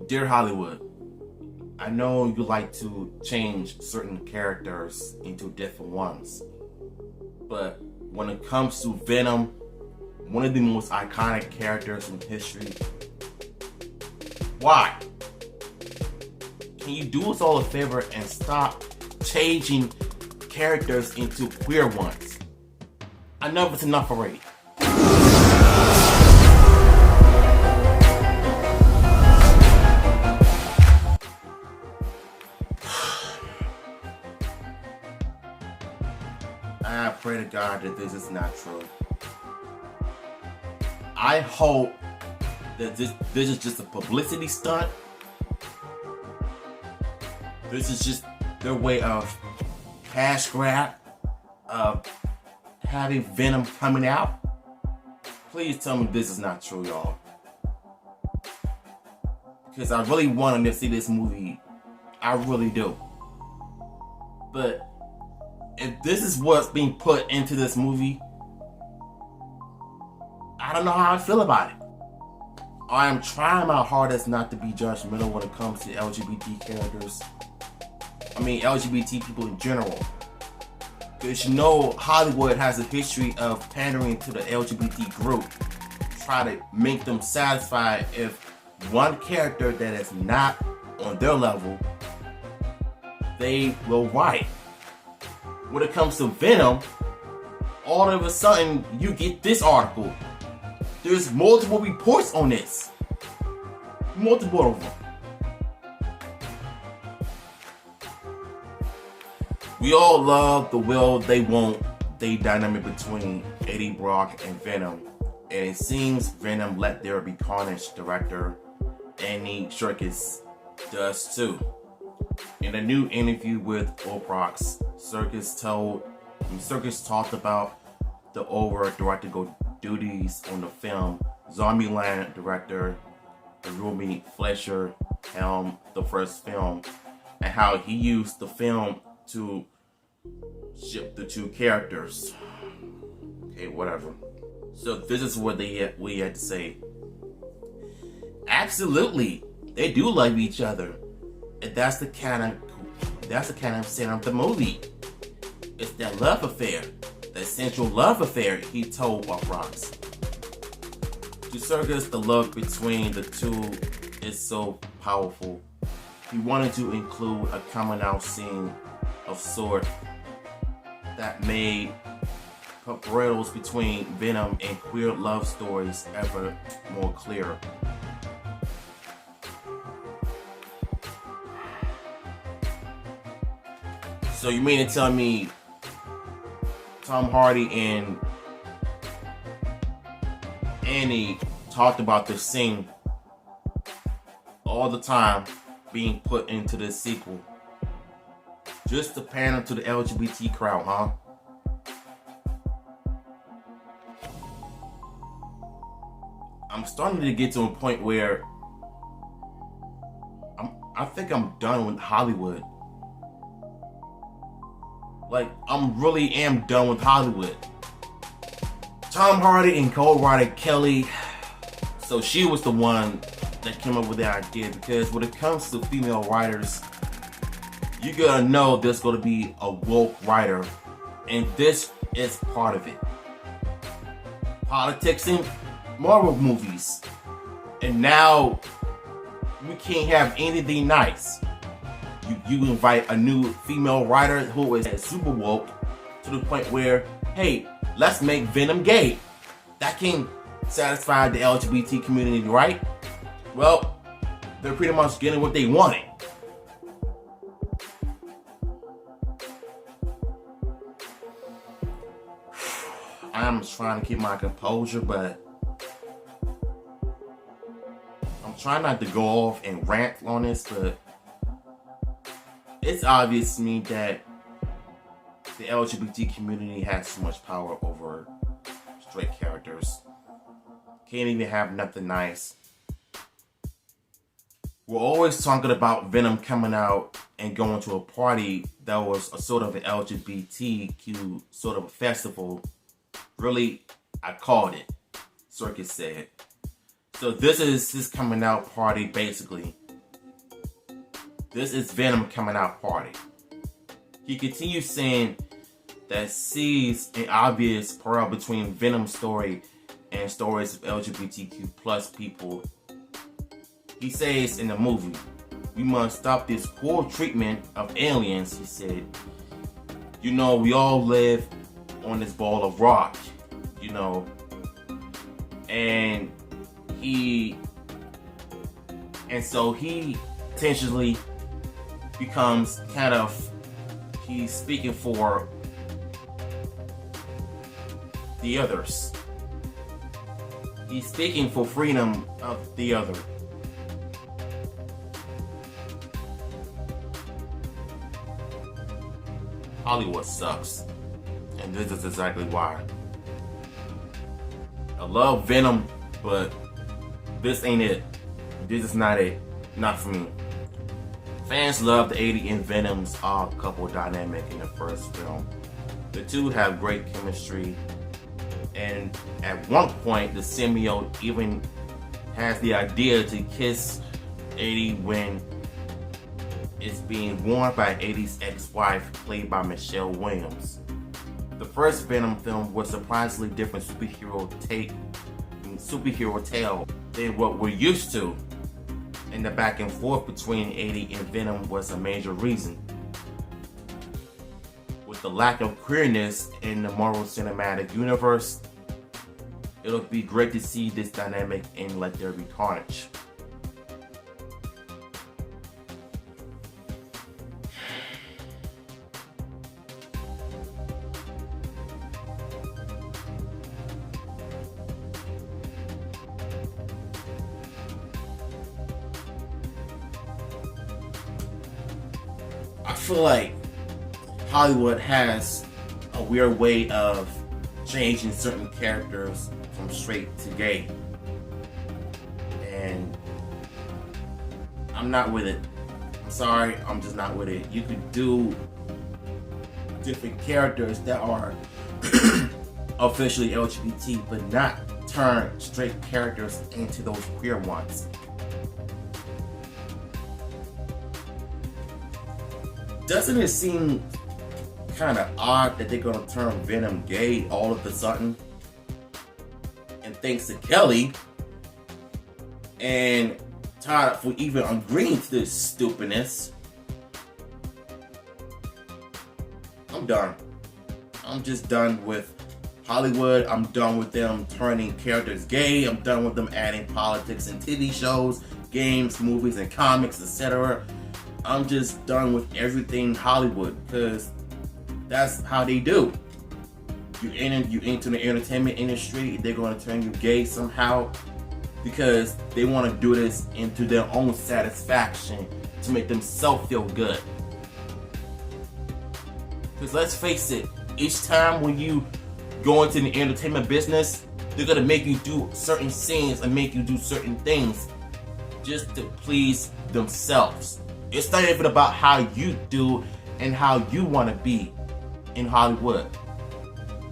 Dear Hollywood, I know you like to change certain characters into different ones, but when it comes to Venom, one of the most iconic characters in history, why? Can you do us all a favor and stop changing characters into queer ones? Enough is enough already. I pray to God that this is not true. I hope that this is just a publicity stunt. This is just their way of cash grab, of having Venom coming out. Please tell me this is not true, y'all. Because I really wanted to see this movie. I really do. But if this is what's being put into this movie, I don't know how I feel about it. I am trying my hardest not to be judgmental when it comes to LGBT characters. I mean, LGBT people in general. Because you know, Hollywood has a history of pandering to the LGBT group. Try to make them satisfied if one character that is not on their level, they will write. When it comes to Venom, all of a sudden you get this article. There's multiple reports on this. Multiple of them. We all love the will they won't, they dynamic between Eddie Brock and Venom. And it seems Venom Let There Be Carnage director Andy Serkis does too. In a new interview with Oprah, Serkis talked about the over-directorial duties on the film. Zombieland director Rumi Fleischer helmed the first film, and how he used the film to ship the two characters. Okay, whatever. So this is what we had to say. Absolutely, they do love each other. And that's the kind of center of the movie. It's that love affair, that central love affair, he told Ross. To Serkis, the love between the two is so powerful. He wanted to include a coming out scene of sort that made parallels between Venom and queer love stories ever more clear. So you mean to tell me Tom Hardy and Annie talked about this scene all the time being put into this sequel just to pander to the LGBT crowd, huh? I'm starting to get to a point where I think I'm done with Hollywood. Like, really am done with Hollywood. Tom Hardy and co-writer Kelly, so she was the one that came up with the idea, because when it comes to female writers, you gotta know there's gonna be a woke writer, and this is part of it. Politics in Marvel movies, and now we can't have anything nice. You invite a new female writer who is super woke to the point where, hey, let's make Venom gay. That can satisfy the LGBT community, right? Well, they're pretty much getting what they wanted. I'm trying to keep my composure, but I'm trying not to go off and rant on this, but it's obvious to me that the LGBT community has so much power over straight characters. Can't even have nothing nice. We're always talking about Venom coming out and going to a party that was a sort of an LGBTQ sort of a festival. Really, I called it, Serkis said. So this is his coming out party, basically. This is Venom coming out party. He continues saying that sees an obvious parallel between Venom's story and stories of LGBTQ plus people. He says in the movie, "We must stop this cruel treatment of aliens," he said. "You know, we all live on this ball of rock, you know." And so he intentionally becomes kind of, he's speaking for the others. He's speaking for freedom of the other. Hollywood sucks. And this is exactly why. I love Venom, but this ain't it. This is not it. Not for me. Fans love the 80 and Venom's odd couple dynamic in the first film. The two have great chemistry, and at one point the symbiote even has the idea to kiss 80 when it's being warned by 80's ex-wife, played by Michelle Williams. The first Venom film was surprisingly different superhero tale than what we're used to, and the back and forth between 80 and Venom was a major reason. With the lack of queerness in the Marvel Cinematic Universe, it'll be great to see this dynamic in Let There Be Carnage. I feel like Hollywood has a weird way of changing certain characters from straight to gay, and I'm not with it. I'm sorry, I'm just not with it. You could do different characters that are officially LGBT, but not turn straight characters into those queer ones. Doesn't it seem kind of odd that they're gonna turn Venom gay all of a sudden? And thanks to Kelly and Todd for even agreeing to this stupidness. I'm done. I'm just done with Hollywood. I'm done with them turning characters gay. I'm done with them adding politics in TV shows, games, movies, and comics, etc. I'm just done with everything Hollywood, because that's how they do. You into the entertainment industry, they're going to turn you gay somehow because they want to do this into their own satisfaction to make themselves feel good. Because let's face it, each time when you go into the entertainment business, they're going to make you do certain scenes and make you do certain things just to please themselves. It's not even about how you do and how you want to be in Hollywood.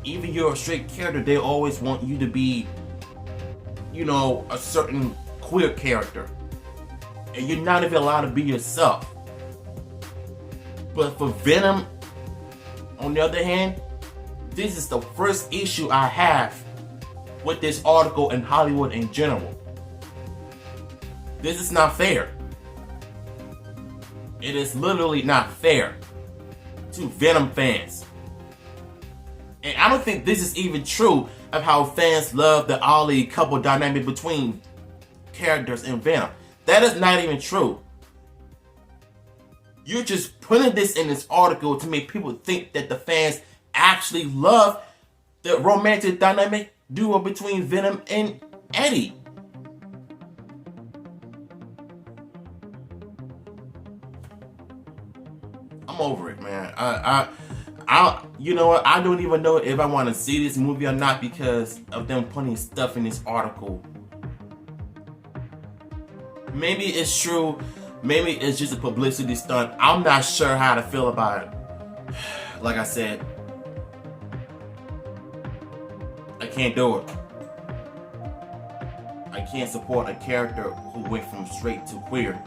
Even you're a straight character, they always want you to be, you know, a certain queer character. And you're not even allowed to be yourself. But for Venom, on the other hand, this is the first issue I have with this article in Hollywood in general. This is not fair. It is literally not fair to Venom fans. And I don't think this is even true of how fans love the Ollie couple dynamic between characters in Venom. That is not even true. You're just putting this in this article to make people think that the fans actually love the romantic dynamic duo between Venom and Eddie. I'm over it, man. You know what? I don't even know if I want to see this movie or not because of them putting stuff in this article. Maybe it's true. Maybe it's just a publicity stunt. I'm not sure how to feel about it. Like I said, I can't do it. I can't support a character who went from straight to queer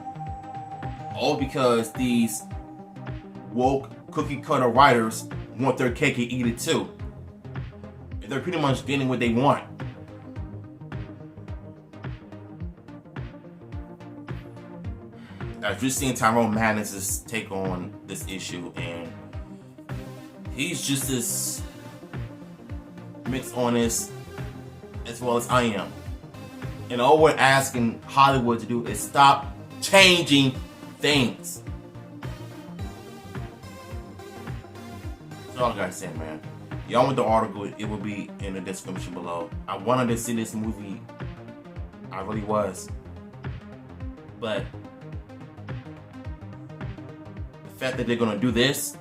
All because these woke cookie cutter writers want their cake and eat it too. They're pretty much getting what they want. I've just seen Tyrone Madness's take on this issue, and he's just as mixed honest as well as I am. And all we're asking Hollywood to do is stop changing things. That's all I gotta say, man. Y'all want the article, it will be in the description below. I wanted to see this movie. I really was. But the fact that they're gonna do this,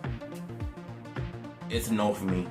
it's a no for me.